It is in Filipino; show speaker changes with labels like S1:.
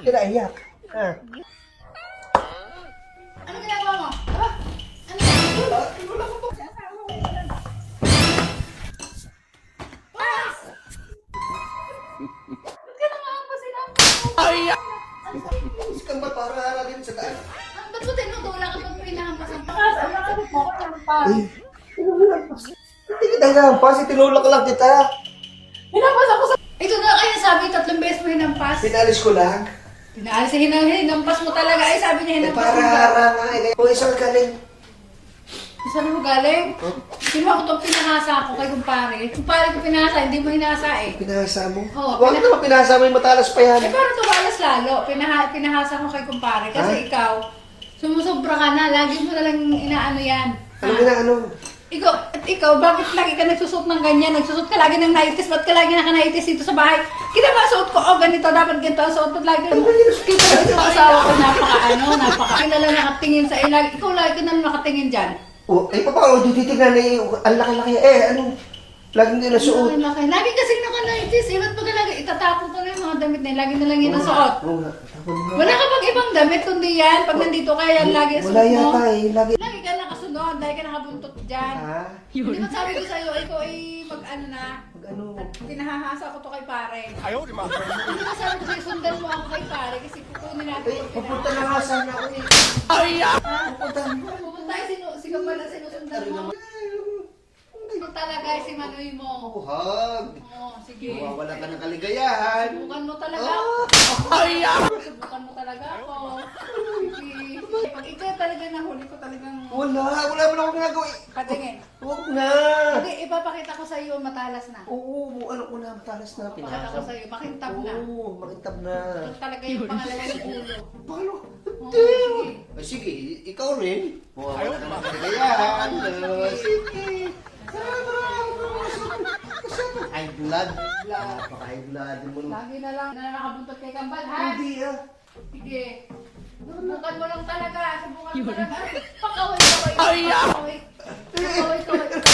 S1: Kinaiyak. Ha?
S2: Ano ginagawa mo? Ha? Ano ginagawa mo? Pas! Ba't ka nangangampasin ako?
S1: Inis ka ba para rin sa daan?
S2: Ba't mo tinutula kapag pinahampas ang pas? Ano ka mo? Pas!
S1: Hindi kita hinampas, itinulak lang kita.
S2: Hinampas ako sa... Ito na kaya sabi, 3 beses mo hinampas.
S1: Pinalis ko lang.
S2: Pinaalis hinampas mo talaga. Ay, sabi niya hinampas
S1: Para
S2: mo.
S1: harang nga. Kung isang galing.
S2: Saan mo galing? Sino ako itong pinahasa ko kay kumpare? Kumpare ko pinahasa, hindi mo hinasa eh.
S1: Pinahasa mo?
S2: Oo,
S1: Huwag naman pinahasa mo yung matalas pa yan.
S2: Eh, parang tumalas lalo. Pinahasa ko kay kumpare. Kasi ikaw, sumusobra ka na. Lagi mo nalang inaano yan.
S1: Ano na ano?
S2: Ikaw, bakit lagi ka nagsusot ng ganyan? Nagsusot ka lagi ng naitis. Ba't ka lagi naka-naitis dito sa bahay? Kita ba suot ko? Oh, ganito. Dapat ganito ang suot. Ba't lagi ka kita ba yung asawa ko? Napaka. Kaya lang nakatingin sa iyo. Ikaw lagi ka na nakatingin dyan.
S1: Oh, eh, paano? Titignan eh. Ang laki-laki. Ano? Laging din nasuot.
S2: Lagi kasi naka-naitis. Ba't ba ka lagi itatapon ko na yung mga damit na yun? Lagi na lang yun ang suot. Wala ka bang ibang damit kundi yan? Pag nandito ka yan, lagi suot mo.
S1: Wala yata eh.
S2: Lagi ka nakasunod, lagi ka nakabuntot dyan.
S1: Ha?
S2: Hindi ba sabi ko sa'yo, ikaw ay mag-ano na,
S1: Mag-ano?
S2: pinahahasa ko to kay pare. Hindi ba sabi ko sa'yo, sundan mo ako kay pare kasi kukunin natin
S1: Eh,
S2: yung
S1: pupunta na nga sana ako eh. Pupunta.
S2: Pupunta tayo, sino pala sinusundan mo? Ito talaga si Manoy mo.
S1: Hug.
S2: Oo, sige.
S1: Mawawala ka ng kaligayahan.
S2: Subukan mo talaga. Subukan mo talaga ako. Sige. Pag ikaw talaga nahuli ko talagang
S1: Wala mo na akong ginagawa eh.
S2: patingin.
S1: Huwag na.
S2: Hindi, ipapakita ko sa iyo matalas na.
S1: Oo, ano ko na, matalas na.
S2: Ipapakita ko sa iyo, makintab na.
S1: Oo, makintab na.
S2: Ito talaga yung pangalawang ulo.
S1: Paano?
S2: Oo, sige.
S1: Ay, sige, ikaw rin. Mawawala ka ng kaligayahan. Sige. High blood. Napaka-high blood mo.
S2: Lagi na lang nakabuntot kay Kambal, ha?
S1: Hindi ah.
S2: Sige. Subukan mo lang talaga. Subukan mo talaga. Pakaway-kaway. Pakaway-kaway.